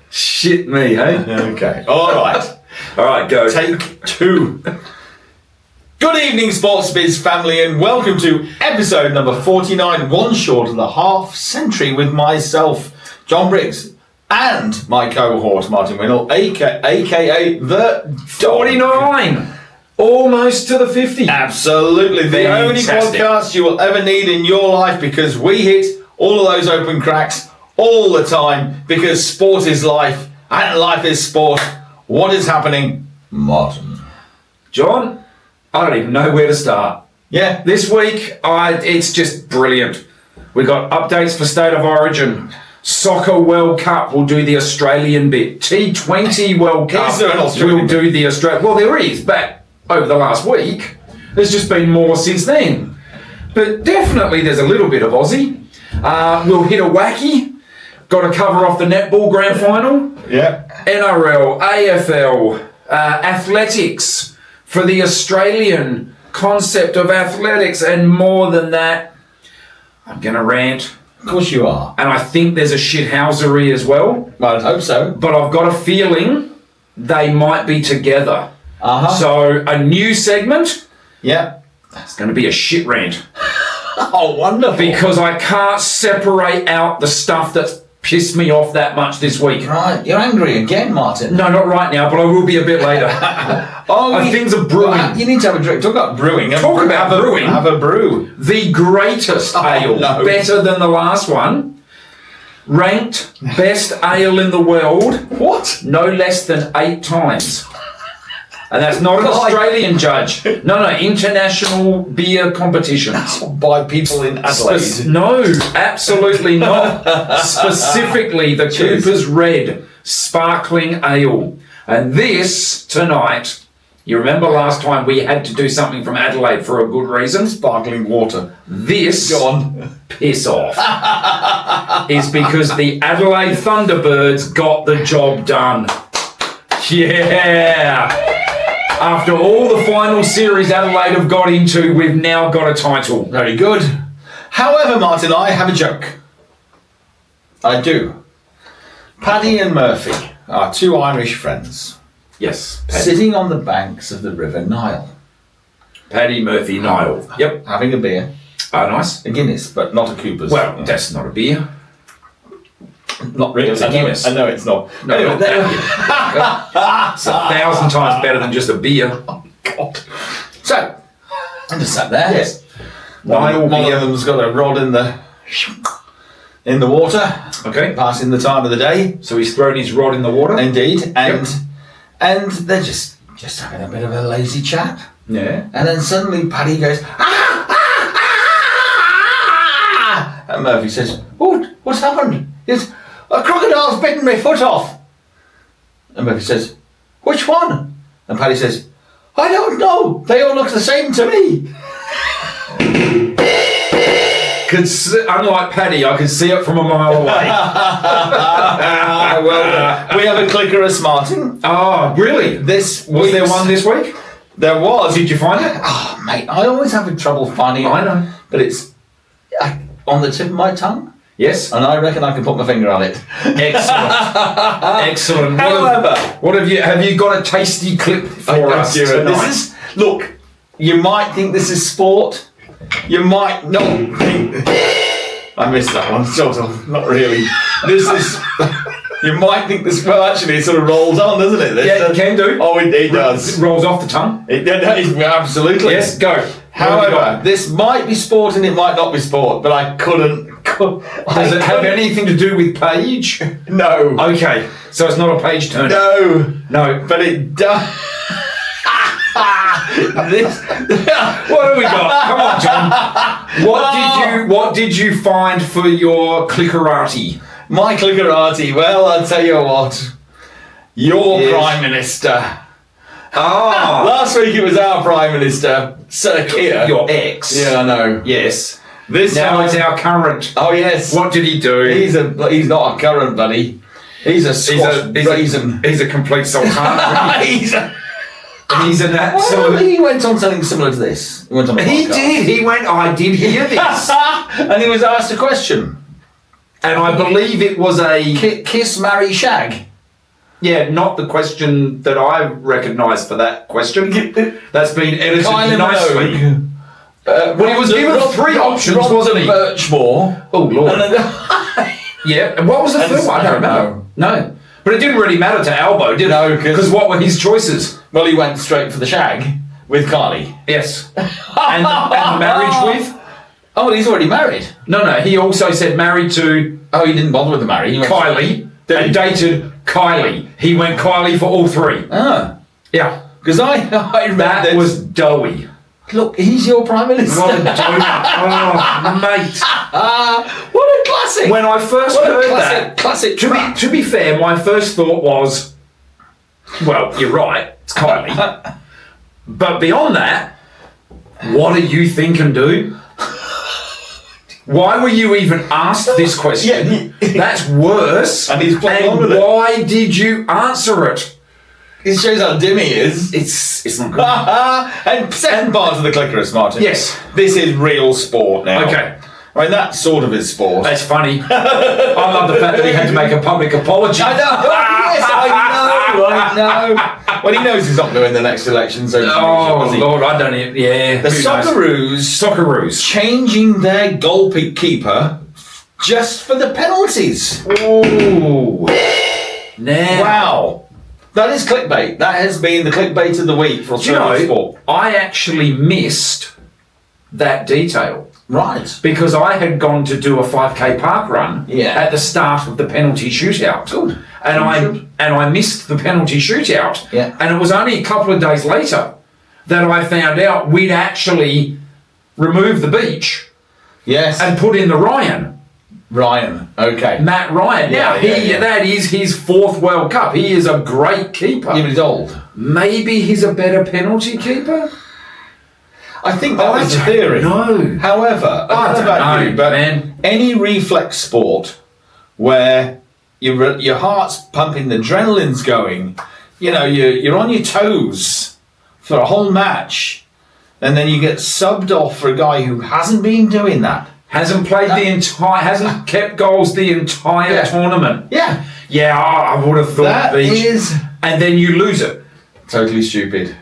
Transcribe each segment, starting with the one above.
Shit me, hey? Okay. All right. All right, go. Take 2. Good evening, Sports Biz family, and welcome to episode number 49, one short of the half century, with myself, John Briggs, and my cohort, Martin Winnell, aka the 49! Almost to the 50. Absolutely. The only podcast you will ever need in your life, because we hit all of those open cracks all the time, because sport is life and life is sport. What is happening, Martin? John, I don't even know where to start. Yeah. This week, it's just brilliant. We got updates for State of Origin. Soccer World Cup will do the Australian bit. T20 World Cup Is there an Australian will do the Australian. Well, there is, but over the last week, there's just been more since then. But definitely there's a little bit of Aussie. We'll hit a wacky. Got to cover off the netball grand final. Yeah. NRL, AFL, athletics for the Australian concept of athletics, and more than that. I'm going to rant. Of course you are. And I think there's a shithousery as well. I'd hope so. But I've got a feeling they might be together. Uh-huh. So a new segment. Yeah. It's going to be a shit rant. Oh, wonderful. Because I can't separate out the stuff that's pissed me off that much this week. Right. You're angry again, Martin. No, not right now, but I will be a bit later. Things are brewing. You need to have a drink. Talk about brewing. Talk about brewing. Have a brew. The greatest ale. No. Better than the last one. Ranked best ale in the world. What? No less than 8 times. And that's not an Australian judge. No, international beer competitions. By people in Adelaide. No, absolutely not. Specifically, the Cooper's Red Sparkling Ale. And this, tonight, you remember last time we had to do something from Adelaide for a good reason? Sparkling water. This, Go on. Piss off, is because the Adelaide Thunderbirds got the job done. Yeah! After all the final series Adelaide have got into, we've now got a title. Very good. However, Martin, I have a joke. I do. Paddy and Murphy are 2 Irish friends. Yes, Paddy. Sitting on the banks of the River Nile. Paddy, Murphy, Niall. Yep. Having a beer. Nice. A Guinness, but not a Cooper's. Well, that's not a beer. Not really. It's a Guinness. I know it's not. No, anyway, it's 1,000 times better than just a beer. Oh, God. So, I just sat there. Yes. One of them's got a rod in the water. Okay. Passing the time of the day. So he's thrown his rod in the water. Indeed. And they're just having a bit of a lazy chat. Yeah. And then suddenly Paddy goes, ah! And Murphy says, what's happened? He says, a crocodile's bitten my foot off. And Murphy says, which one? And Paddy says, I don't know. They all look the same to me. Unlike Paddy, I can see it from a mile away. Well, we have a Clickarus, Martin. Oh, really? Was there one this week? There was. Did you find it? Oh, mate, I always have trouble finding it. I know. But it's on the tip of my tongue. Yes. And I reckon I can put my finger on it. Excellent. Excellent. However, what have you got a tasty clip for us tonight? Look, you might think this is sport. You might not think... I missed that one, sort of. Not really. This is... You might think this... Well, actually, it sort of rolls on, doesn't it? Yeah, it can do. Oh, it does. It rolls off the tongue. Absolutely. Yes, go. However, this might be sport and it might not be sport, but I couldn't... Does it have anything to do with page? No. Okay, so it's not a page turner. No. But it does... What have we got? Come on, John. What did you find for your Clickarati? My Clickarati. Well, I'll tell you what. Your Prime Minister. Last week it was our Prime Minister, Sir Keir. Your ex. Yeah, I know. Yes. This now time, it's our current. Oh yes. What did he do? He's not a current buddy. He's a raisin. He's a complete sultan. He's an absolute... Well, he went on something similar to this. He went on a podcast. He did. He went, I did hear this. And he was asked a question. And I believe it was a... Kiss, marry, shag. Yeah, not the question that I recognise for that question. That's been edited nicely. Well, he was given three options, wasn't he? Birchmore. Oh, Lord. Yeah, and what was the third one? I don't remember. No. But it didn't really matter to Albo, did it? No, because what were his choices? Well, he went straight for the shag with Kylie. Yes. and the marriage with? Oh, well, he's already married. No, he also said married to... Oh, he didn't bother with the married. He went Kylie. And dated Kylie. He went Kylie for all three. Ah. Yeah. Because I read that was doughy. Look, he's your Prime Minister. What a donut. Oh, mate. What a classic. When I first heard that... Classic to be fair, my first thought was, well, you're right, it's Kylie. But beyond that, what do you think and do? Why were you even asked this question? That's worse. And he's playing on with it. Why did you answer it? It shows how dim he is. It's not good. And second part of the Clickarus, Martin. Yes. This is real sport now. Okay. I mean, that sort of is sport. That's funny. I love the fact that he had to make a public apology. I know. Yes, I know. Well, he knows he's not going to win the next election, so... Oh, Lord, I don't even... Yeah. The Socceroos changing their goalkeeper just for the penalties. Ooh. Now. Wow. That is clickbait. That has been the clickbait of the week for Australian sport. I actually missed that detail. Right. Because I had gone to do a 5k park run at the start of the penalty shootout. Good. And I missed the penalty shootout. Yeah. And it was only a couple of days later that I found out we'd actually removed the beach. Yes. And put in the Ryan. Okay. Matt Ryan. Now, that is his fourth World Cup. He is a great keeper. Yeah, but he's old. Maybe he's a better penalty keeper? I think that was the theory. No. However, I don't know about you, but any reflex sport where your heart's pumping, the adrenaline's going, you know, you're on your toes for a whole match, and then you get subbed off for a guy who hasn't been doing that. Hasn't played hasn't kept goals the entire tournament. Yeah. Yeah, I would have thought that is... And then you lose it. Totally stupid.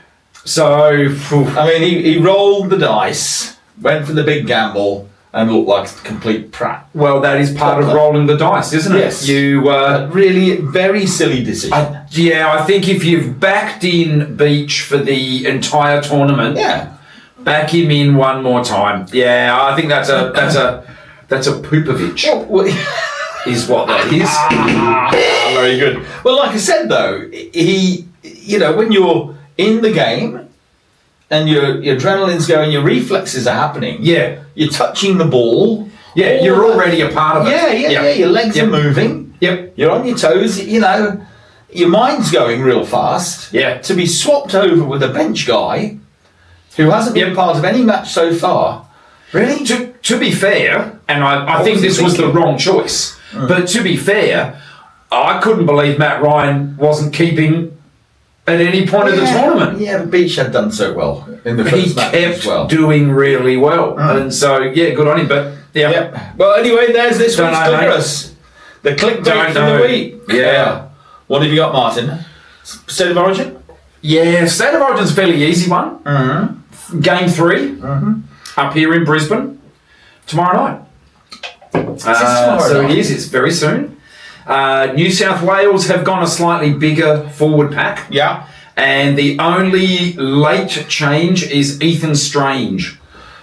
So... I mean, he rolled the dice, went for the big gamble, and looked like a complete prat. Well, that is part of rolling the dice, isn't it? Yes. You... really, very silly decision. I think if you've backed in Beach for the entire tournament... Yeah. Back him in one more time. Yeah, I think that's a Poopovich. Is what that is. Very good. Well, like I said though, he, you know, when you're in the game and your adrenaline's going, your reflexes are happening. Yeah. You're touching the ball. Yeah, you're already a part of it. Yeah. Your legs are moving. Yep. You're on your toes. You know, your mind's going real fast. Yeah. To be swapped over with a bench guy who hasn't been part of any match so far. Really? To be fair, and I think this was the wrong choice, but to be fair, I couldn't believe Matt Ryan wasn't keeping at any point of the tournament. Yeah, but Beach had done so well in the first match as well. He kept doing really well. And so, yeah, good on him. But, Well, anyway, there's this week's Clickarus. The clickbait for the week. Yeah. What have you got, Martin? State of Origin? Yeah, State of Origin's a fairly easy one. Game 3 up here in Brisbane tomorrow night. So it is. It's very soon. New South Wales have gone a slightly bigger forward pack. Yeah. And the only late change is Ethan Strange.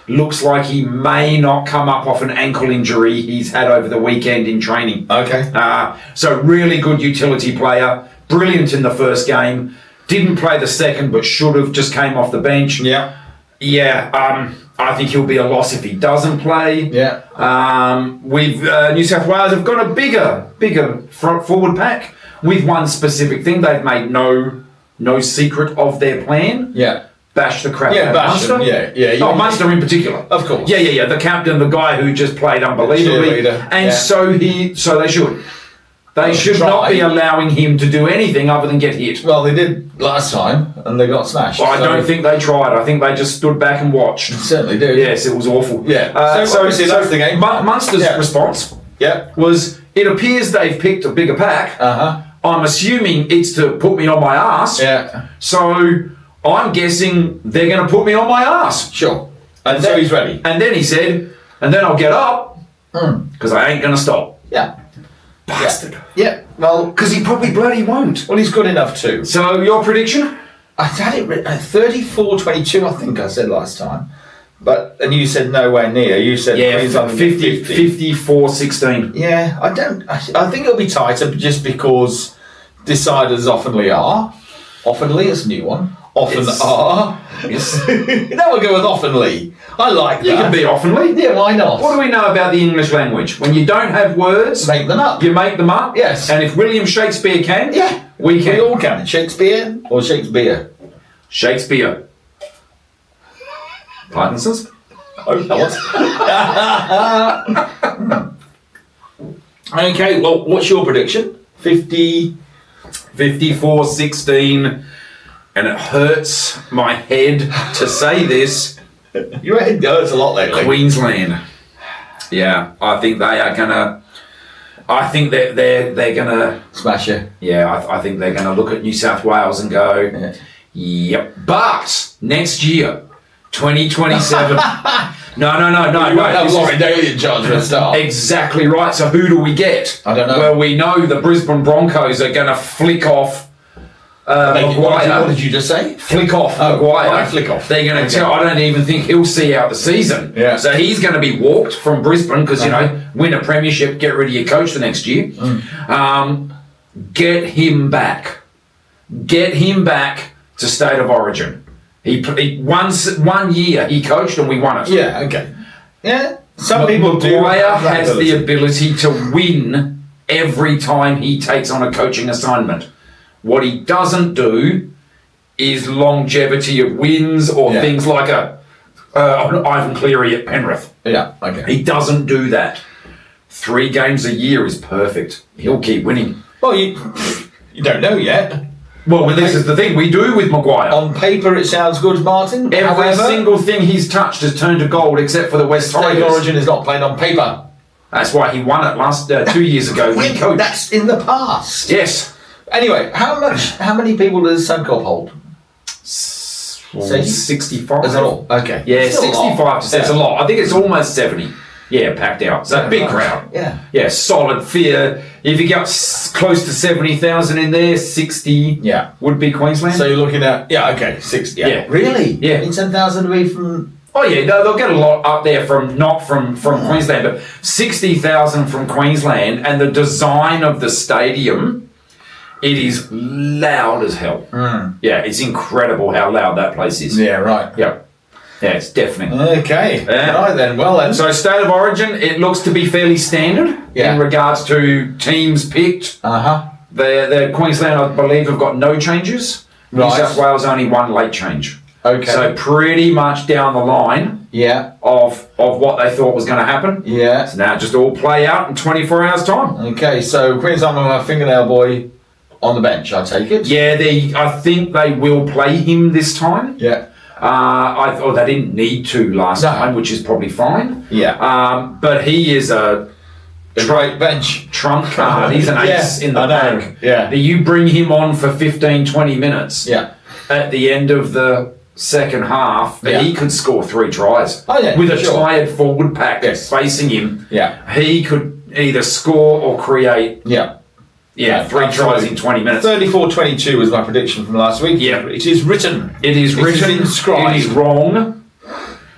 Looks like he may not come up off an ankle injury he's had over the weekend in training. Okay. So really good utility player. Brilliant in the first game. Didn't play the second, but should have. Just came off the bench. Yeah. Yeah. I think he'll be a loss if he doesn't play. Yeah. New South Wales have got a bigger front forward pack with one specific thing. They've made no secret of their plan. Yeah. Bash the crap out of Munster. Yeah. Munster in particular. Of course. Yeah. The captain, the guy who just played unbelievably. And so they should. They should not be allowing him to do anything other than get hit. Well, they did last time, and they got smashed. Well, I don't think they tried. I think they just stood back and watched. They certainly did. Yes, it was awful. Yeah. So obviously that's the game. Munster's response, Yeah. was it appears they've picked a bigger pack. I'm assuming it's to put me on my ass. Yeah. So I'm guessing they're going to put me on my ass. Sure. And so he's ready. And then he said, and then I'll get up because I ain't going to stop. Yeah. Bastard. Yeah. Well, Because he probably bloody won't. he's good enough too. So your prediction? I had it 34-22, I think I said last time. And you said nowhere near. You said Queensland 54-16. Yeah, I think it'll be tighter just because deciders oftenly are. Oftenly, it's a new one. Are. Yes. Now we'll go with oftenly. I like that. You can be oftenly. Yeah, why not? What do we know about the English language? When you don't have words, Make them up. you make them up. Yes. And if William Shakespeare can, Yeah, we can. We all can. Shakespeare or Shakespeare? Shakespeare. Parkinson's? Okay, well, what's your prediction? 54-16. And it hurts my head to say this. Your head hurts a lot lately. Queensland. Yeah, I think they are gonna. I think they're gonna Smash you. Yeah, I think they're gonna look at New South Wales and go, yep. But next year, 2027. No. You won't have Laurie Daly in charge for a start. Exactly right. So who do we get? I don't know. Well, we know the Brisbane Broncos are gonna flick off. Maguire. What did you just say? Flick off Oh, Maguire. right, flick off. They're going to tell. I don't even think he'll see out the season. Yeah. So he's going to be walked from Brisbane because win a premiership, get rid of your coach the next year. Get him back. Get him back to State of Origin. He 1 year he coached and we won it. Yeah. Okay. Yeah. Some people do. Maguire have that has the ability to win every time he takes on a coaching assignment. What he doesn't do is longevity of wins or things like Ivan Cleary at Penrith. Yeah, okay. He doesn't do that. 3 games a year is perfect. He'll keep winning. Well, you don't know yet. Well, this is the thing we do with Maguire. On paper, it sounds good, Martin. Every single thing he's touched has turned to gold except for the West State Tigers. Origin is not played on paper. That's why he won it last 2 years ago when he coached. That's in the past. Yes. Anyway, how many people does Suncorp hold? 65. Is that all? Okay. Yeah, Still a lot. 65%. It's a lot. I think it's almost 70. Yeah, packed out. So big crowd. Yeah. Yeah, solid fear. If you get close to 70,000 in there, 60 would be Queensland. So you're looking at 60. Yeah. Really? Yeah. 10,000 away from. Oh yeah, they'll get a lot up there from Queensland, but 60,000 from Queensland, and the design of the stadium, it is loud as hell. Yeah, it's incredible how loud that place is. Yeah, right. Yeah, it's deafening. Okay. Yeah. Right then. Well then. So State of Origin, it looks to be fairly standard in regards to teams picked. The Queensland, I believe, have got no changes. Right. New South Wales only one late change. Okay. So pretty much down the line of what they thought was going to happen. Yeah. So now just all play out in 24 hours' time. Okay, so Queensland will have Fingernail Boy on the bench, I take it. Yeah, I think they will play him this time. Yeah. I thought they didn't need to last time, which is probably fine. Yeah. But he is a great bench trump card. He's an ace in the bank. Yeah. You bring him on for 15, 20 minutes. Yeah. At the end of the second half, he could score 3 tries. Oh, yeah, with a tired forward pack facing him. Yeah. He could either score or create 3 tries in 20 minutes. 34-22 was my prediction from last week. Yeah. It is written. It is written. Inscribed. It is wrong.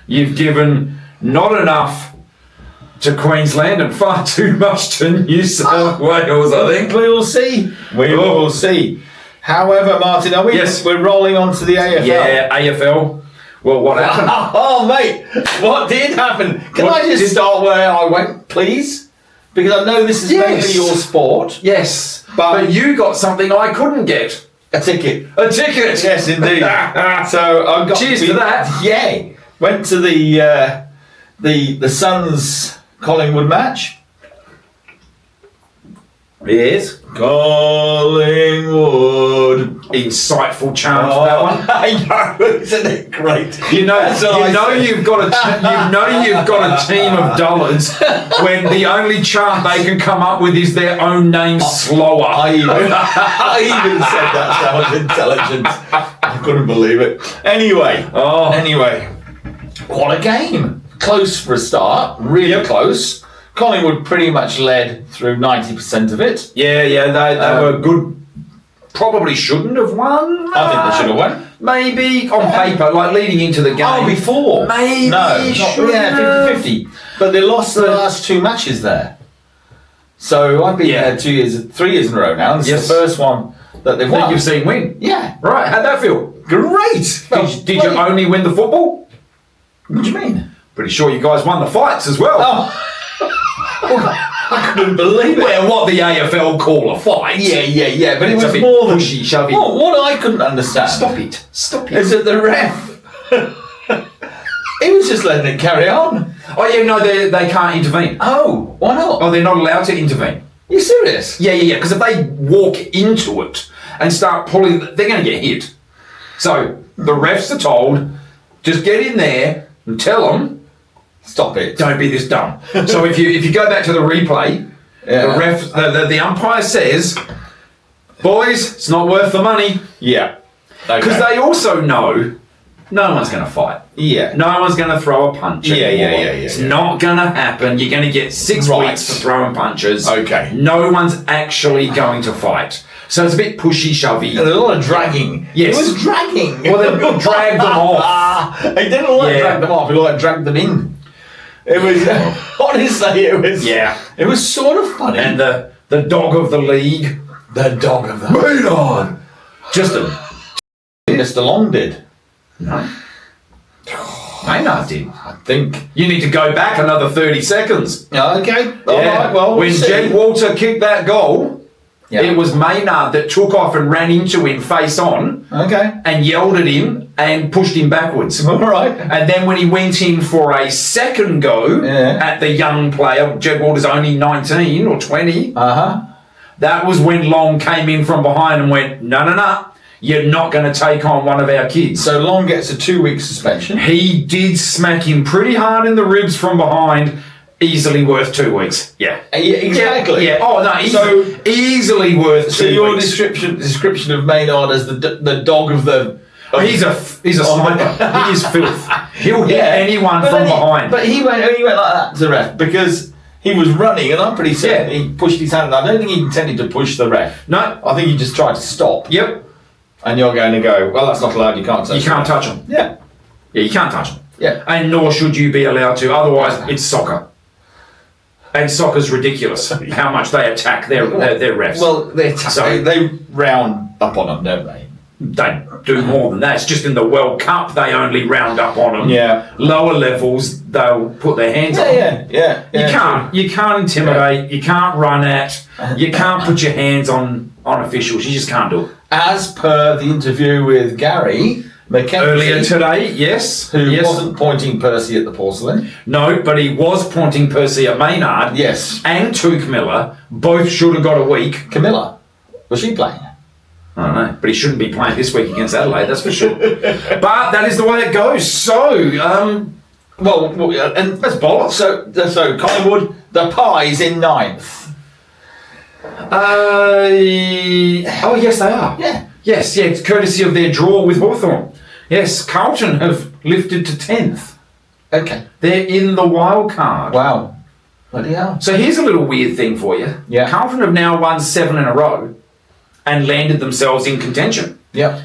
You've given not enough to Queensland and far too much to New South Wales, I think. We will see. We will see. However, Martin, we're rolling on to the AFL. Yeah, AFL. Well, what happened? Oh, mate, what did happen? Can I just start where I went, please? Because I know this is mainly your sport. Yes, but you got something I couldn't get. A ticket. A ticket. Yes, indeed. So I got. Cheers to that. Yeah, went to the Suns Collingwood match. Yes. Collingwood. Insightful chant, that one. I know, isn't it great? You've got a team of dullards when the only chant they can come up with is their own name slower. I even said that sounds intelligent. I couldn't believe it. Anyway, what a game. Close for a start, really close. Collingwood pretty much led through 90% of it. Yeah, they were good. Probably shouldn't have won. I think they should have won. Maybe on paper, like leading into the game. Oh, before? Maybe. No, 50-50. But they lost the last two matches there. So I've been there 3 years in a row now. This is the first one that they've won. That you've seen win? Yeah. Right, how'd that feel? Great. Did you only win the football? What do you mean? Pretty sure you guys won the fights as well. Oh. I couldn't believe it. Well, what the AFL call a fight. Yeah. But it was a bit more than pushy, shovey. What I couldn't understand. Stop it. Is that the ref? He was just letting it carry on. Oh yeah, no, they can't intervene. Oh, why not? Oh, they're not allowed to intervene. You serious? Yeah. Because if they walk into it and start pulling, they're going to get hit. So the refs are told, just get in there and tell them. Stop it. Don't be this dumb. So if you go back to the replay, the umpire says, boys, it's not worth the money. Yeah. Because they also know no one's going to fight. Yeah. No one's going to throw a punch anymore. It's not going to happen. You're going to get 6 weeks for throwing punches. Okay. No one's actually going to fight. So it's a bit pushy-shovey. There's a lot of dragging. Yes. It was dragging. Well, they dragged them off. They didn't drag them off. It like dragged them in. It was honestly, it was sort of funny. And the dog of the league, Maynard, Mr. Long did. No, Maynard did. I think You need to go back another 30 seconds. Okay, all right. Well, when Jed Walter kicked that goal, it was Maynard that took off and ran into him face on. Okay. And yelled at him and pushed him backwards. All right. And then when he went in for a second go at the young player, Jed Walter's only 19 or 20. That was when Long came in from behind and went, no, you're not going to take on one of our kids. So Long gets a 2-week suspension. He did smack him pretty hard in the ribs from behind. Easily worth 2 weeks. Yeah. Exactly. Yeah. Oh no. Easily worth 2 weeks. So your description of Maynard as the dog of the. He's a sniper. He is filth. He'll hit anyone from behind. But he went like that to the ref because he was running, and I'm pretty certain he pushed his hand. I don't think he intended to push the ref. No. I think he just tried to stop. Yep. And you're going to go, well, that's not allowed. You can't touch. You can't touch them. Yeah. Yeah. You can't touch them. Yeah. And nor should you be allowed to. Otherwise, it's soccer. And soccer's ridiculous. How much they attack their refs. Well, they round up on them, don't they? They do more than that. It's just in the World Cup they only round up on them. Yeah. Lower levels they'll put their hands on. Yeah. You can't intimidate. You can't run at. You can't put your hands on officials. You just can't do it. As per the interview with Gary McKenzie earlier today, yes, who wasn't pointing Percy at the porcelain. No, but he was pointing Percy at Maynard. Yes. And Touk Miller. Both should have got a week. Camilla, was she playing? I don't know, but he shouldn't be playing this week against Adelaide, that's for sure. But that is the way it goes. So, and that's bollocks. So Collingwood, the Pies in 9th. Yes, they are. Yeah. Yes, it's courtesy of their draw with Hawthorn. Yes, Carlton have lifted to 10th. Okay. They're in the wild card. Wow. Bloody hell. So here's a little weird thing for you. Yeah. Carlton have now won 7 in a row and landed themselves in contention. Yeah.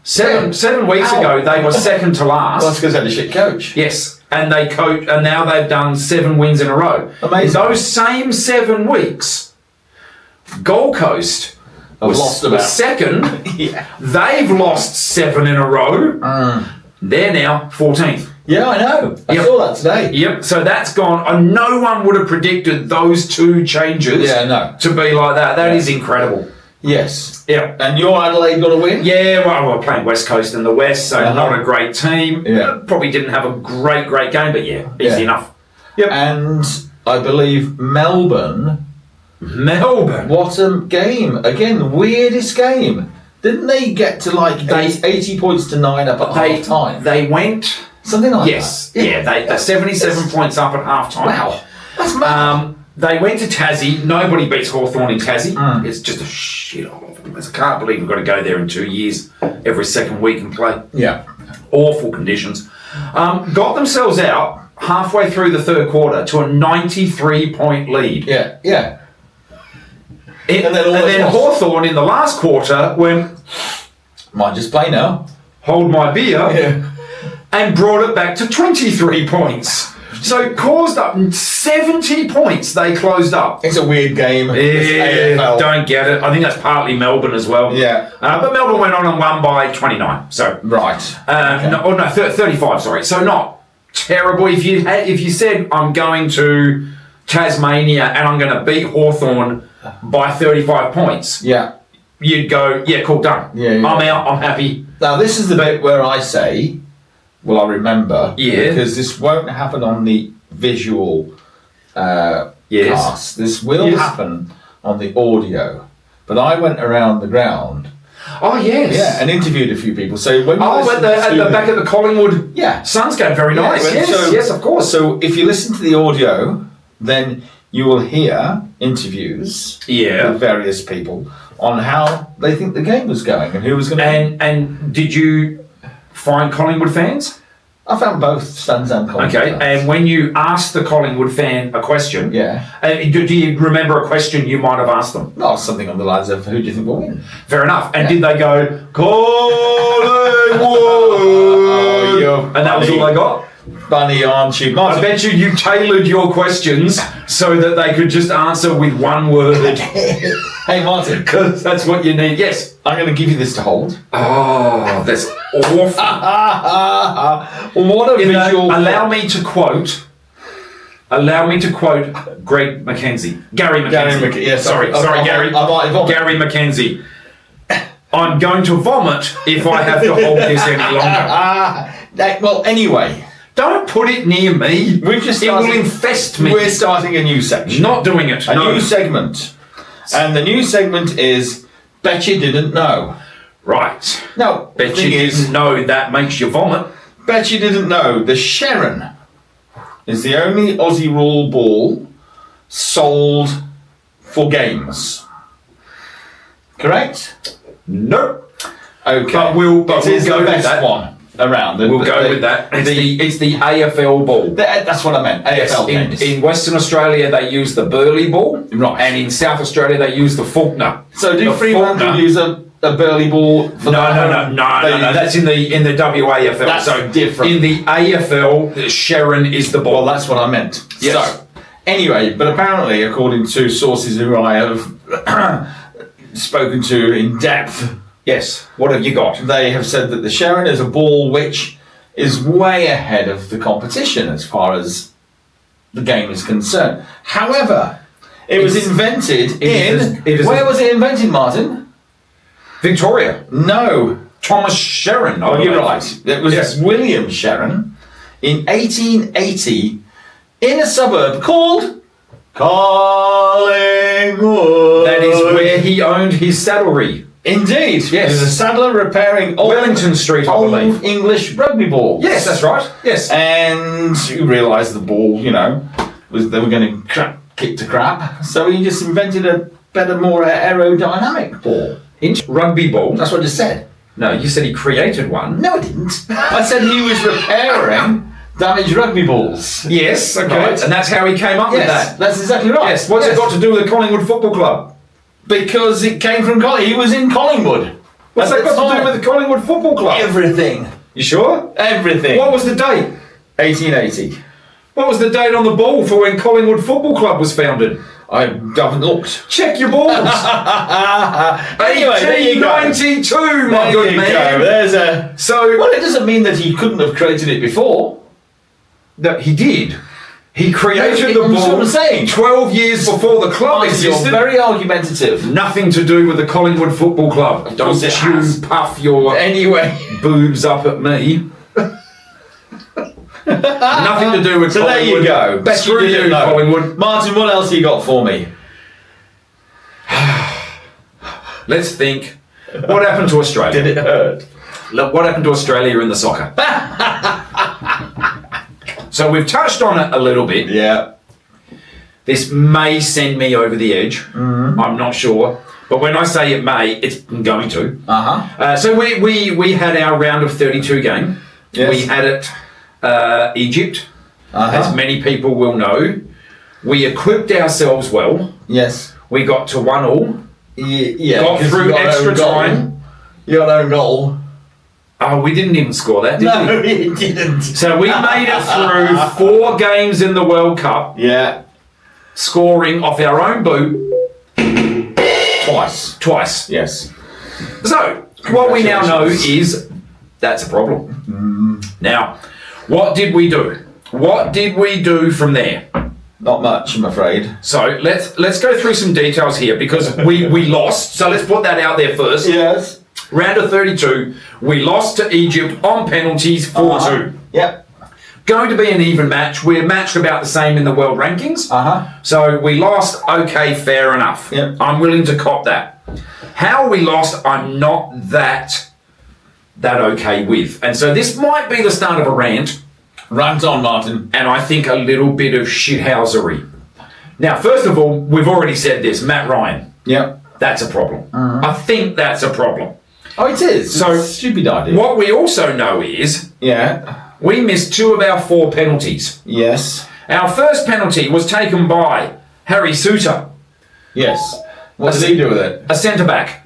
7 weeks ago, they were second to last. Well, that's because they had a shit coach. Yes. And they and now they've done 7 wins in a row. Amazing. Those same 7 weeks, Gold Coast was second. Yeah. They've lost 7 in a row. They're now 14th. Yeah, I know. I saw that today. Yep. So that's gone. And no one would have predicted those 2 changes to be like that. That is incredible. Yes. Yeah. And your Adelaide got a win? Yeah, well, we're playing West Coast in the West, so not a great team. Yeah. Probably didn't have a great game, but easy enough. Yep. And I believe Melbourne Melbourne. What a game. Again, weirdest game. Didn't they get to 80 points to 9 up at half time? They went... Something like yes. that. Yeah, they're 77 points up at half time. Wow. That's mad. They went to Tassie. Nobody beats Hawthorn in Tassie. It's just a shit hole. I can't believe we've got to go there in 2 years every second week and play. Yeah. Awful conditions. Got themselves out halfway through the third quarter to a 93-point lead. Yeah. And then Hawthorn in the last quarter went... Might just play now. Hold my beer. Yeah. And brought it back to 23 points. So caused up 70 points they closed up. It's a weird game. Yeah, don't get it. I think that's partly Melbourne as well. Yeah. But Melbourne went on and won by 29. So right. Okay. 35, sorry. So not terrible. If you said I'm going to Tasmania and I'm going to beat Hawthorn by 35 points. Yeah. You'd go, yeah, cool, done. Yeah. I'm out, I'm happy. Now this is the bit where I say, well, I remember. Yeah. Because this won't happen on the visual cast. This will happen on the audio. But I went around the ground. Oh, yes. Yeah, and interviewed a few people. So when at the back of the Collingwood Suns game, very nice. Yes, of course. So if you listen to the audio, then you will hear interviews with various people on how they think the game was going and who was going to win. And did you find Collingwood fans? I found both Suns and Collingwood fans. And when you asked the Collingwood fan a question, do you remember a question you might have asked them? No, something on the lines of, who do you think will win? Fair enough. And did they go, Collingwood? And that was all they got? Funny, aren't you? I bet you tailored your questions so that they could just answer with one word. Hey, Martin. Because that's what you need. Yes. I'm going to give you this to hold. Oh, that's awful. What a visual... Allow me to quote Gary McKenzie. Sorry, Gary. Gary McKenzie. I'm going to vomit if I have to hold this any longer. Well, anyway... Don't put it near me. It will infest me. We're starting a new section. Not doing it. A new segment. And the new segment is Bet You Didn't Know. Right. Now, Bet you didn't know that makes you vomit. Bet you didn't know the Sherrin is the only Aussie rule ball sold for games. Correct? Nope. Okay. But we'll go the with best that one around. We'll go with that. It's the AFL ball. That's what I meant. AFL games. In Western Australia, they use the Burley ball. Right. And in South Australia, they use the Faulkner. So do Fremantle use a Burley ball for No. That's in the WAFL. That's so different. In the AFL, Sherrin is the ball. Well, that's what I meant. Yes. So, anyway, but apparently, according to sources who I have spoken to in depth, yes. What have you got? They have said that the Sherrin is a ball which is way ahead of the competition as far as the game is concerned. However, it was invented where was it invented, Martin? Victoria. No. Thomas Sherrin. Oh, you're right. It was William Sherrin in 1880 in a suburb called Collingwood. That is where he owned his saddlery. Indeed. Yes. There's a saddler repairing Wellington Street, I believe. English rugby balls. Yes, that's right. Yes. And he realised the ball, they were going to kick to crap. So he just invented a better, more aerodynamic ball. Rugby ball? That's what I just said. No, you said he created one. No, I didn't. I said he was repairing damaged rugby balls. Yes, okay. Right. And that's how he came up with that. That's exactly right. Yes. What's it got to do with the Collingwood Football Club? Because it came from Collingwood. He was in Collingwood. What's that got to do with the Collingwood Football Club? Everything. You sure? Everything. What was the date? 1880. What was the date on the ball for when Collingwood Football Club was founded? I haven't looked. Check your balls. Anyway, there you go. 1892, my good man. There's a... Well, it doesn't mean that he couldn't have created it before. No, he did. He created the ball what I'm saying. 12 years before the club existed. You're very argumentative. Nothing to do with the Collingwood Football Club. Don't you puff your boobs up at me. Nothing to do with Collingwood. So there you go. Screw you, Collingwood. Martin, what else you got for me? Let's think. What happened to Australia? Did it hurt? Look, what happened to Australia in the soccer? So we've touched on it a little bit. Yeah. This may send me over the edge. I'm not sure. But when I say it may, it's going to. So we had our round of 32 game. Yes. We had it Egypt, as many people will know. We equipped ourselves well. Yes. We got to 1-1. Yeah. Got through extra time. You got own goal. Oh, we didn't even score that, did we? No, we didn't. So we made it through 4 games in the World Cup, Yeah. scoring off our own boot Twice. Yes. So, what we now know is that's a problem. Now, what did we do? What did we do from there? Not much, I'm afraid. So, let's go through some details here because we lost. So, let's put that out there first. Yes. Round of 32, we lost to Egypt on penalties 4-2. Yep. Going to be an even match. We're matched about the same in the world rankings. So we lost, okay, fair enough. Yep. I'm willing to cop that. How we lost, I'm not that okay with. And so this might be the start of a rant. Rant on, Martin. And I think a little bit of shithousery. Now, first of all, we've already said this, Matt Ryan. Yep. That's a problem. I think that's a problem. Oh, it is. So, it's a stupid idea. What we also know is we missed 2 of our 4 penalties. Yes. Our first penalty was taken by Harry Suter, Yes. What did he do with it? a centre-back.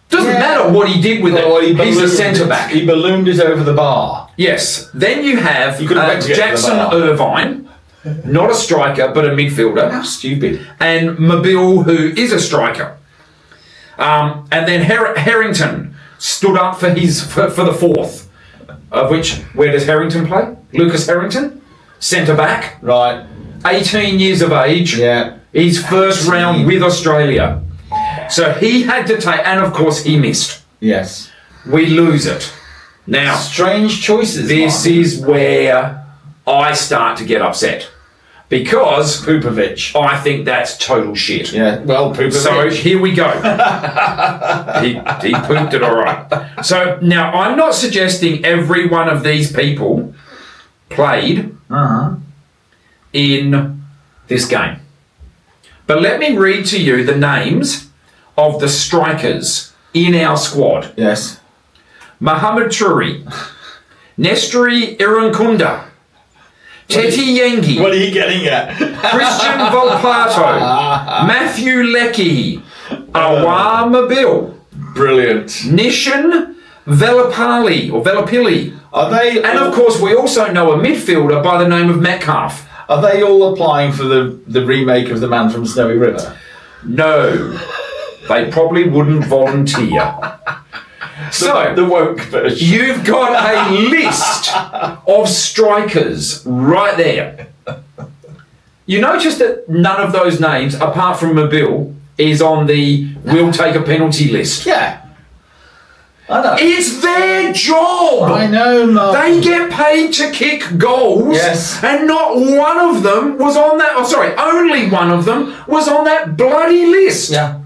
Doesn't matter what he did with it. He's a centre-back. He ballooned it over the bar. Yes. Then you have couldn't wait to get to the Jackson bar. Irvine, not a striker, but a midfielder. How stupid. And Mobile, who is a striker. And then Harrington stood up for the 4th, of which, where does Harrington play? Lucas Harrington, centre-back. Right. 18 years of age. Yeah. His first round with Australia. So he had to take, and of course he missed. Yes. We lose it. Now, Strange choices. this Martin. is where I start to get upset. Because Pupovic. I think that's total shit. Yeah. Well, Pupovic. So here we go. he pooped it all right. So now I'm not suggesting every one of these people played in this game. But let me read to you the names of the strikers in our squad. Yes. Mohamed Truri, Nestori Irankunda, Teti Yengi, What are you getting at? Christian Volpato, Matthew Leckie, Awar Mabil, Brilliant. Nishan Velapili. Are they? And of course, we also know a midfielder by the name of Metcalf. Are they all applying for the remake of The Man from Snowy River? No, they probably wouldn't volunteer. So, the woke version. you've got a list of strikers right there. You notice that none of those names, apart from Mobile, is on the we'll take a penalty list. Yeah. I know. It's their job. I know, Mark. They get paid to kick goals. Yes. And not one of them was on that. Oh, sorry, only one of them was on that bloody list. Yeah.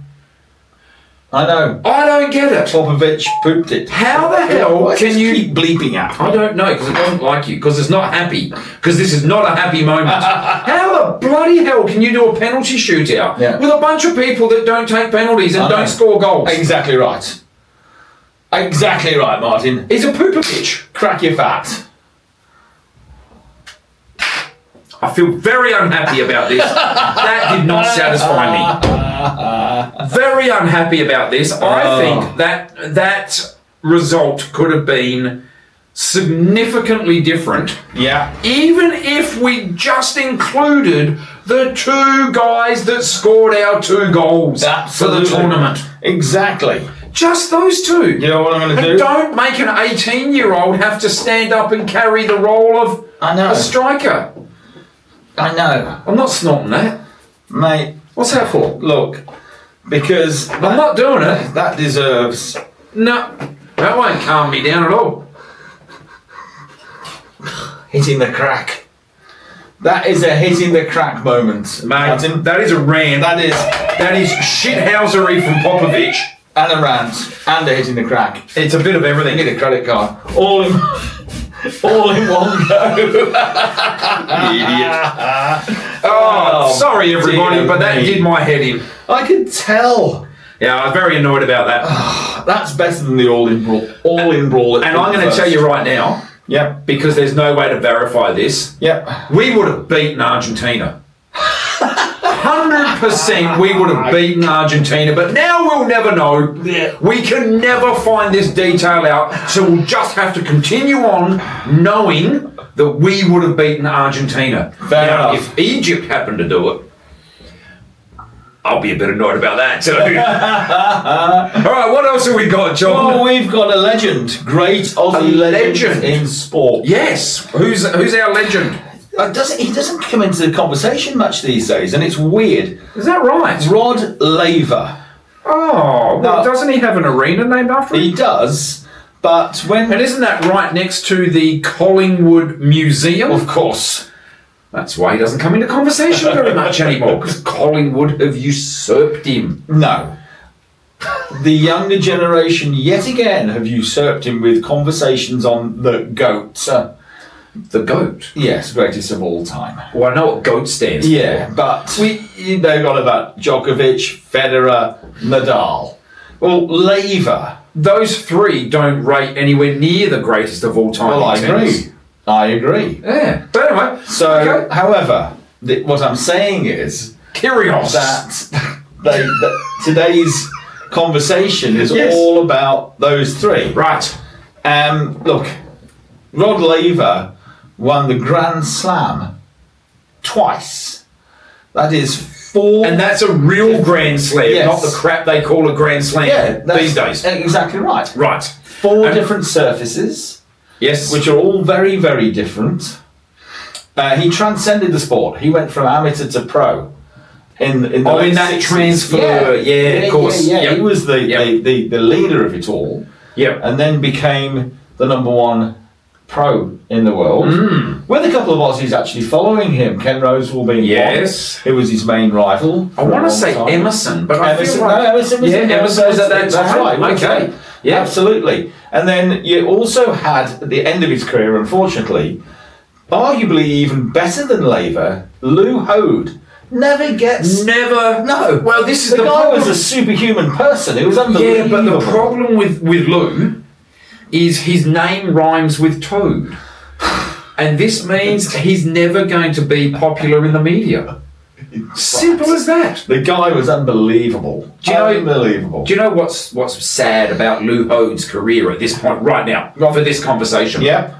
I know. I don't get it. Popovich pooped it. How the hell Why can does it you keep bleeping at me? I don't know, because it doesn't like you, because it's not happy, because this is not a happy moment. How the bloody hell can you do a penalty shootout with a bunch of people that don't take penalties and don't score goals? Exactly right. Exactly right, Martin. He's a Pupovic. Crack your fat. I feel very unhappy about this. That did not satisfy me. Very unhappy about this. I think that result could have been significantly different. Yeah. Even if we just included the 2 guys that scored our 2 goals for the tournament. Exactly. Just those 2. You know what I'm going to do? And don't make an 18-year-old have to stand up and carry the role of a striker. I know. I'm not snorting that. Mate. What's that for? Look, because... I'm not doing it. That deserves... No, that won't calm me down at all. Hitting the crack. That is a hitting the crack moment, Mate, Martin. that is a rant. That is shithousery from Popovich. and a rant and a hitting the crack. It's a bit of everything. Get a credit card. All in one go. Idiot. Oh, sorry everybody, but that did my head in. I could tell. Yeah, I was very annoyed about that. That's better than the all-in brawl. And I'm going to tell you right now, Yep. because there's no way to verify this, Yep. we would have beaten Argentina. 100% we would have beaten Argentina, but now we'll never know. Yeah. We can never find this detail out, so we'll just have to continue on knowing that we would have beaten Argentina. Fair now, enough. if Egypt happened to do it, I'll be a bit annoyed about that too. All right, what else have we got, John? Well, we've got a legend, great Aussie legend in sport. Yes, who's our legend? He doesn't come into the conversation much these days, and it's weird. Is that right? Rod Laver. Oh, well, Now- doesn't he have an arena named after him? He does, but when... And isn't that right next to the Collingwood Museum? Of course. That's why he doesn't come into conversation very much anymore, because Collingwood have usurped him. No. The younger generation, yet again, have usurped him with conversations on the GOAT. The GOAT? Yes, greatest of all time. Well, I know what GOAT stands for. Yeah, but they've got about Djokovic, Federer, Nadal. Well, Laver. Those three don't rate anywhere near the greatest of all time. Well, I in tennis. agree. I agree. Yeah, but anyway. So, okay. however, what I'm saying is Kyrgios. that today's conversation is Yes. all about those three. Right. Look, Rod Laver won the Grand Slam twice. That is 4. And that's a real Grand Slam, Yes. not the crap they call a Grand Slam these days. Exactly right. Right. 4 different surfaces, Yes. which are all very, very different. He transcended the sport. He went from amateur to pro. In the late in that 60s. transfer, of course. Yeah. Yep. He was the leader of it all. Yep. And then became the number 1 pro in the world, with a couple of Aussies actually following him. Ken Rosewall being Yes. one, who was his main rival. I want to say Emerson, but I feel like... Emerson was Emerson was at that That's time. right. Okay. Yeah. Absolutely. And then you also had, at the end of his career, unfortunately, arguably even better than Laver, Lou Hode. Never gets... Never. No. Well, this is the the guy problem. was a superhuman person. It was unbelievable. Yeah, but the problem with Lou is his name rhymes with toad. And this means he's never going to be popular in the media. Simple as that. The guy was unbelievable. Do you know- Unbelievable. Do you know what's sad about Lou Hode's career at this point, right now, for this conversation? Yeah.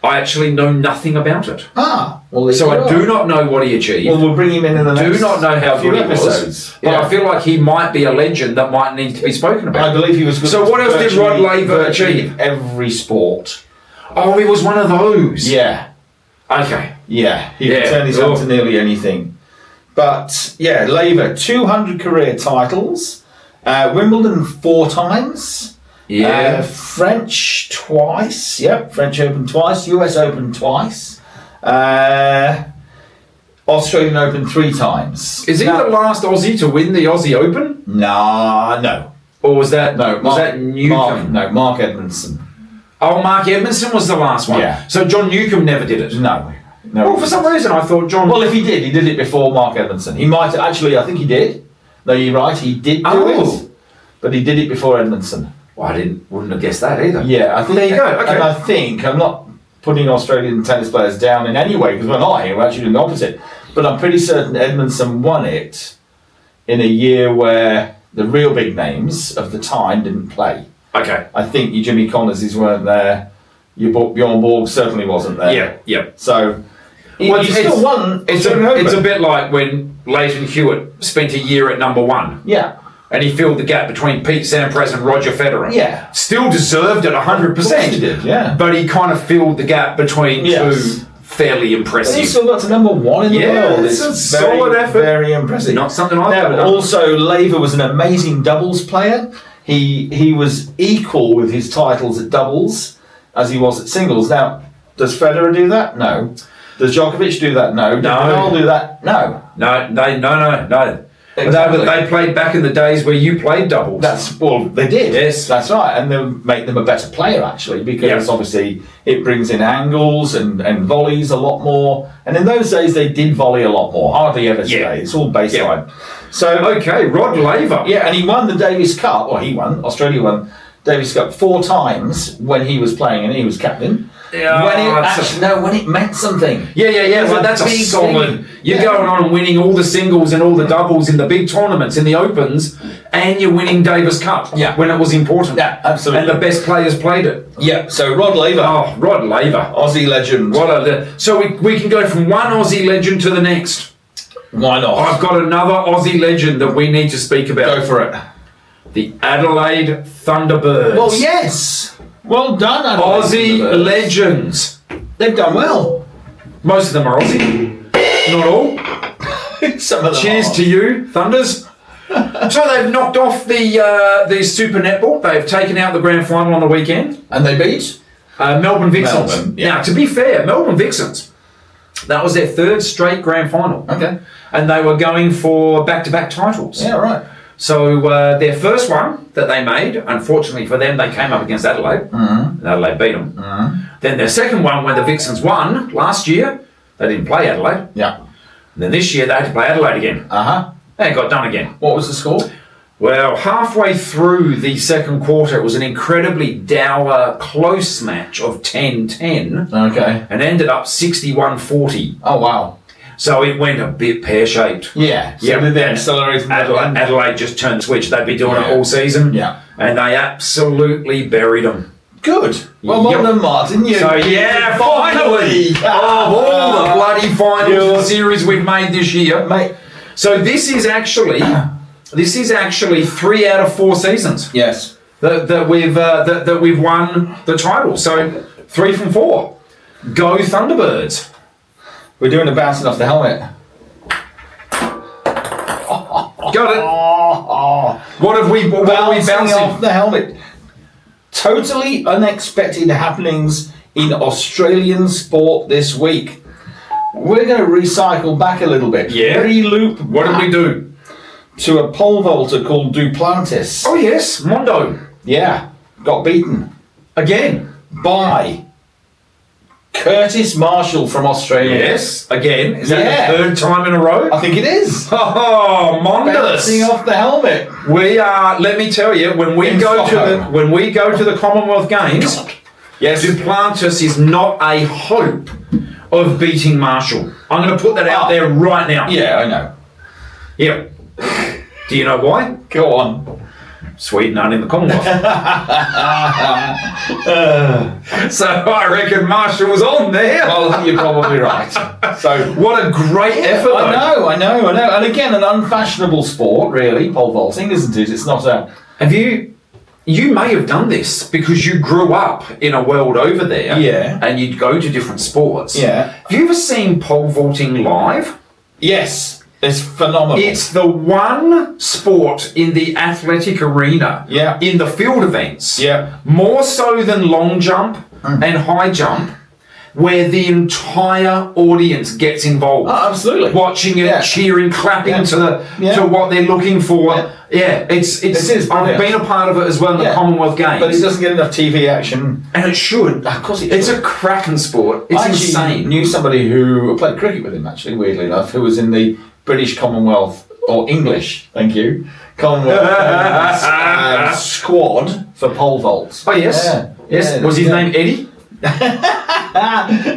I actually know nothing about it. Well, So I do not know what he achieved. Well, we'll bring him in the next Do not know how few good he was. episodes. But Yeah. I feel like he might be a legend that might need to be spoken I about. believe he was good. So what else did Rod Laver virtually achieve? Every sport. Oh, he was one of those. Yeah. Okay. Yeah. He could Yeah. turn his hand to nearly anything. But, yeah, Laver, 200 career titles. Wimbledon 4 times. Yeah. French twice. Yep, French Open twice. US Open twice. Australian Open 3 times. Is he the last Aussie to win the Aussie Open? No. Or was that Mark Newcomb? Mark Edmondson. Oh, Mark Edmondson was the last one. Yeah. So John Newcomb never did it. No. Well, for some reason I thought John... Well, if he did it before Mark Edmondson. He might actually, I think he did. No, you're right, he did do it. But he did it before Edmondson. Well, I wouldn't have guessed that either. Yeah, I think. There you go, okay. And I think, I'm not putting Australian tennis players down in any way, because we're not here, we're actually doing the opposite. But I'm pretty certain Edmondson won it in a year where the real big names of the time didn't play. Okay. I think your Jimmy Connorses weren't there. Your Bjorn Borg certainly wasn't there. Yeah. So, Well, he still won. It's a bit like when Leighton Hewitt spent a year at number 1. Yeah. And he filled the gap between Pete Sampras and Roger Federer. Yeah. Still deserved it 100%. Of course he did, yeah. But he kind of filled the gap between two fairly impressive. But he still got to number 1 in the world. It's a solid effort. Very impressive. Not something I've ever Now, done. also, Laver was an amazing doubles player. He was equal with his titles at doubles as he was at singles. Now, does Federer do that? No. Does Djokovic do that? No. Does Nadal do that? No. No. Exactly. They played back in the days where you played doubles. They did. Yes. That's right. And they'll make them a better player, actually, because obviously it brings in angles and volleys a lot more. And in those days, they did volley a lot more. Hardly ever today. It's all baseline. So, okay, Rod Laver. Yeah, and he won the Davis Cup, Australia won Davis Cup 4 times when he was playing and he was captain. Yeah, when it meant something. Yeah. Well, that's a solid. You're going on and winning all the singles and all the doubles in the big tournaments, in the Opens, and you're winning Davis Cup when it was important. Yeah, absolutely. And the best players played it. Yeah, so Rod Laver. Oh, Rod Laver. Aussie legend. So we can go from one Aussie legend to the next. Why not? I've got another Aussie legend that we need to speak about. Go for it. The Adelaide Thunderbirds. Well, yes. Well done, Adelaide Aussie legends. They've done well. Most of them are Aussie. Not all. Some of them Cheers to you, Thunders. So they've knocked off the Super Netball. They've taken out the grand final on the weekend. And they beat? Melbourne Vixens. Melbourne, yeah. Now, to be fair, Melbourne Vixens, that was their 3rd straight grand final. Okay. And they were going for back-to-back titles. Yeah, right. So their first one that they made, unfortunately for them, they came up against Adelaide. And Adelaide beat them. Then their second one, when the Vixens won last year, they didn't play Adelaide. Yeah. And then this year they had to play Adelaide again. And it got done again. What was the score? Well, halfway through the second quarter, it was an incredibly dour, close match of 10-10. Okay. And ended up 61-40. Oh, wow. So it went a bit pear-shaped. Yeah. So did they accelerate? Adelaide just turned the switch. They'd be doing it all season. Yeah. And they absolutely buried them. Good. Well done, Martin. Finally! Of all the bloody finals and series we've made this year. Mate. So this is actually 3 out of 4 seasons. Yes. That we've won the title. So 3 from 4. Go Thunderbirds. We're doing a bouncing off the helmet. Got it. What are we bouncing off the helmet? Totally unexpected happenings in Australian sport this week. We're going to recycle back a little bit. Yeah. Re-loop. What did we do? To a pole vaulter called Duplantis. Oh yes, Mondo. Yeah. Got beaten. Again. By Curtis Marshall from Australia. Yes, again. Is that the 3rd time in a row? I think it is. Oh, Mondas. Bouncing off the helmet. We are, let me tell you, when we go to the Commonwealth Games, Duplantis is not a hope of beating Marshall. I'm going to put that out there right now. Yeah, I know. Yeah. Do you know why? Go on. Sweden aren't in the Commonwealth. So I reckon Marshall was on there. Well, you're probably right. So what a great effort, though. I know. And again, an unfashionable sport, really, pole vaulting, isn't it? It's not a... You may have done this because you grew up in a world over there. Yeah. And you'd go to different sports. Yeah. Have you ever seen pole vaulting live? Yes. It's phenomenal. It's the one sport in the athletic arena, in the field events, more so than long jump and high jump, where the entire audience gets involved. Oh, absolutely. Watching it, cheering, clapping to what they're looking for. I've been a part of it as well in the Commonwealth Games. But it doesn't get enough TV action. And it should. Of course it should. It's a cracking sport. It's insane. I knew somebody who played cricket with him, actually, weirdly enough, who was in the British Commonwealth, or English, thank you, Commonwealth squad for pole vaults. Oh, yes. Yes. Was his name Eddie?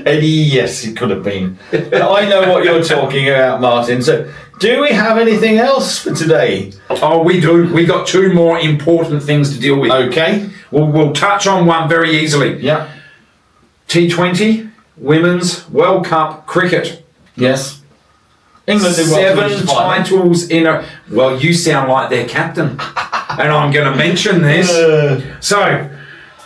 Eddie, yes, it could have been. I know what you're talking about, Martin. So, do we have anything else for today? Oh, we do. We got 2 more important things to deal with. Okay. We'll touch on one very easily. Yeah. T20 Women's World Cup Cricket. Yes. England did 7 titles in a... Well, you sound like their captain. And I'm going to mention this. So,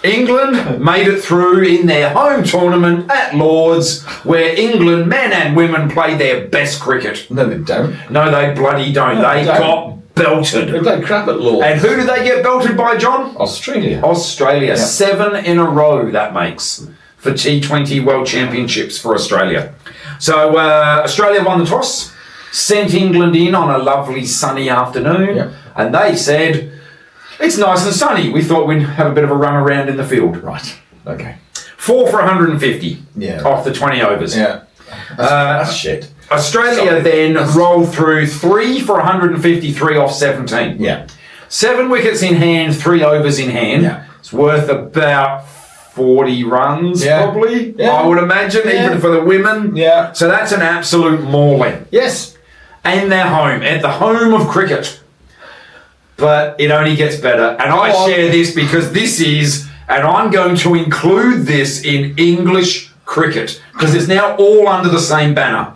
England made it through in their home tournament at Lord's, where England, men and women, play their best cricket. No, they don't. No, they bloody don't. No, they got belted. They played crap at Lord's. And who did they get belted by, John? Australia. Australia. 7 in a row, that makes, for T20 World Championships for Australia. So Australia won the toss. sent England in on a lovely sunny afternoon, Yep. and they said, it's nice and sunny. We thought we'd have a bit of a run around in the field. Right. Okay. 4 for 150 Yeah. off the 20 overs. Yeah. That's shit. Australia then rolled through 3 for 153 off 17. Yeah. 7 wickets in hand, 3 overs in hand. Yeah. It's worth about 40 runs, Yeah. probably, Yeah. I would imagine, Yeah. even for the women. Yeah. So that's an absolute mauling. Yes. And they're home, at the home of cricket. But it only gets better. And I Oh. share this because this is, and I'm going to include this in English cricket, because it's now all under the same banner.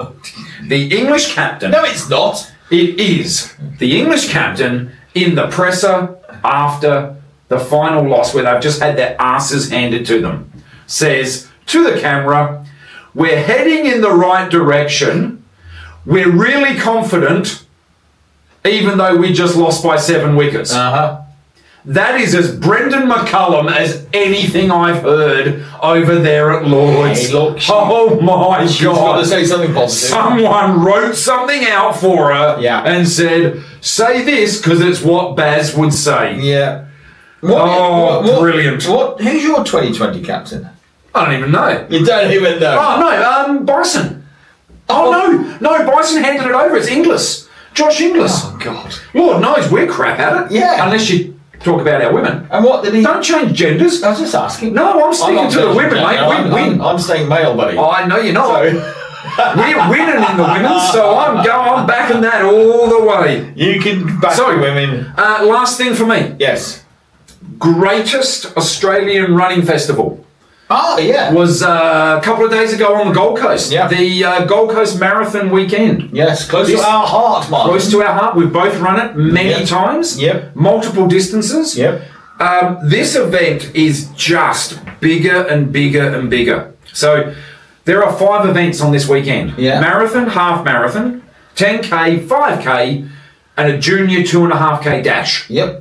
The English captain. No, it's not. It is. The English captain in the presser after the final loss, where they've just had their asses handed to them, says to the camera, we're heading in the right direction. We're really confident, even though we just lost by 7 wickets. Uh-huh. That is as Brendan McCullum as anything I've heard over there at Lord's. Hey, look, oh my She's got to God. say something positive. Someone wrote something out for her Yeah. and said, say this because it's what Baz would say. Yeah. Brilliant. Who's your 2020 captain? I don't even know. You don't even know. Oh, no, Bison. No, Bison handed it over. It's Inglis. Josh Inglis. Oh, God. Lord knows we're crap at it. Yeah. Unless you talk about our women. And what did he... Don't change genders. I was just asking. No, I'm sticking to the women, mate. We win. I'm staying male, buddy. Oh, I know you're not. So- We're winning in the women's, so I'm backing that all the way. You can back So, the women. Last thing for me. Yes. Greatest Australian running festival Oh, yeah. was a couple of days ago on the Gold Coast. Yeah. The Gold Coast Marathon weekend. Yes, close This- to our heart, Mark. Close to our heart. We've both run it many Yep. times. Yep. Multiple distances. Yep. This event is just bigger and bigger and bigger. So there are 5 events on this weekend. Yeah. Marathon, half marathon, 10K, 5K, and a junior 2.5K dash. Yep.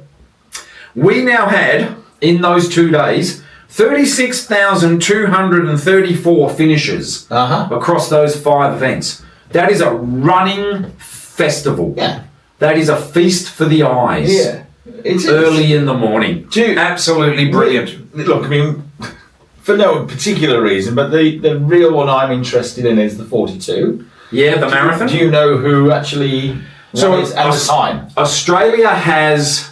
We now had, in those 2 days, 36,234 finishes Uh-huh. across those 5 events. That is a running festival. Yeah. That is a feast for the eyes. Yeah. It's Early in the morning. Dude, Absolutely brilliant. Look, I mean, for no particular reason, but the real one I'm interested in is the 42. Yeah, the marathon. Do you know who actually won it at the time? Australia has.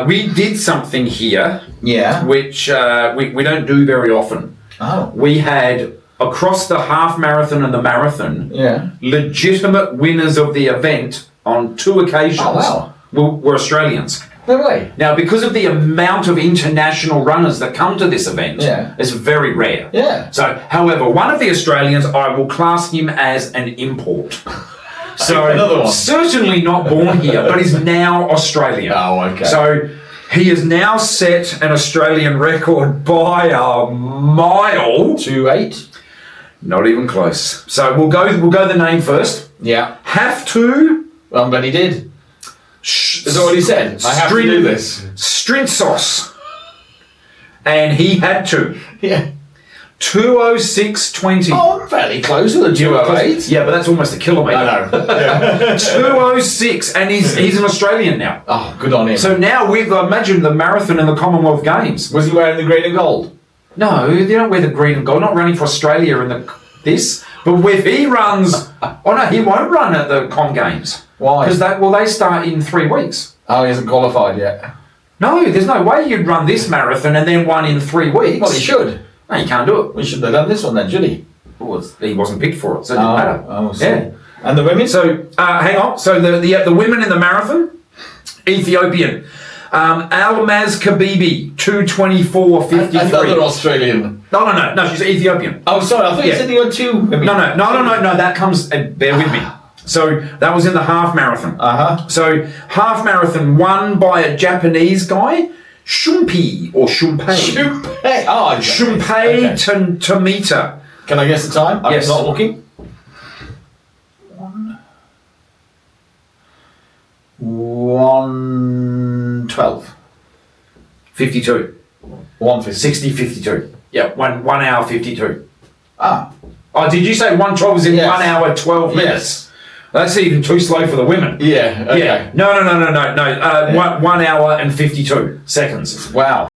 We did something here, Yeah. which we don't do very often. Oh. We had, across the half marathon and the marathon, Yeah. legitimate winners of the event on 2 occasions Oh, wow. were Australians. No way. Now, because of the amount of international runners that come to this event, Yeah. it's very rare. Yeah. So, however, one of the Australians, I will class him as an import. So, Another one. certainly not born here, but is now Australian. Oh, okay. So, he has now set an Australian record by a mile. 2.8. Not even close. So, we'll go the name first. Yeah. Have to. But he did. That's what he said. I have to do this. Strintsos. And he had to. Yeah. 2:06:20. Oh, I'm fairly close with a 2.08. Yeah, but that's almost a kilometre. I know. Yeah. 2:06, and he's an Australian now. Oh, good on him. So now we've imagined the marathon and the Commonwealth Games. Was he wearing the green and gold? No, they don't wear the green and gold. Not running for Australia in this. But if he runs, oh no, he won't run at the Com Games. Why? Because they start in 3 weeks. Oh, he hasn't qualified yet. No, there's no way you'd run this marathon and then one in 3 weeks. Well, he should. No, you can't do it. We should have done this one then, should he? Well, he wasn't picked for it, so it didn't matter. Oh, so. Yeah. And the women? So, hang on. So the women in the marathon, Ethiopian. Almaz Kabibi, 2:24:53. Another Australian. No, she's Ethiopian. Oh, sorry, I thought you Yeah. said you had 2 women. No, that comes, bear with me. So, that was in the half marathon. Uh-huh. So, half marathon won by a Japanese guy, Shumpei, or Shumpei. Shumpei. Oh, Shumpei okay. Tomita. Can I guess the time? I'm Yes. not looking. 1:12. 52. 1:50. 60:52. Yeah, 1 hour 52. Ah. Oh, did you say 1:12 was in Yes. 1 hour 12 minutes? That's even too slow for the women. Yeah. Okay. Yeah. No. 1 hour and 52 seconds. Wow.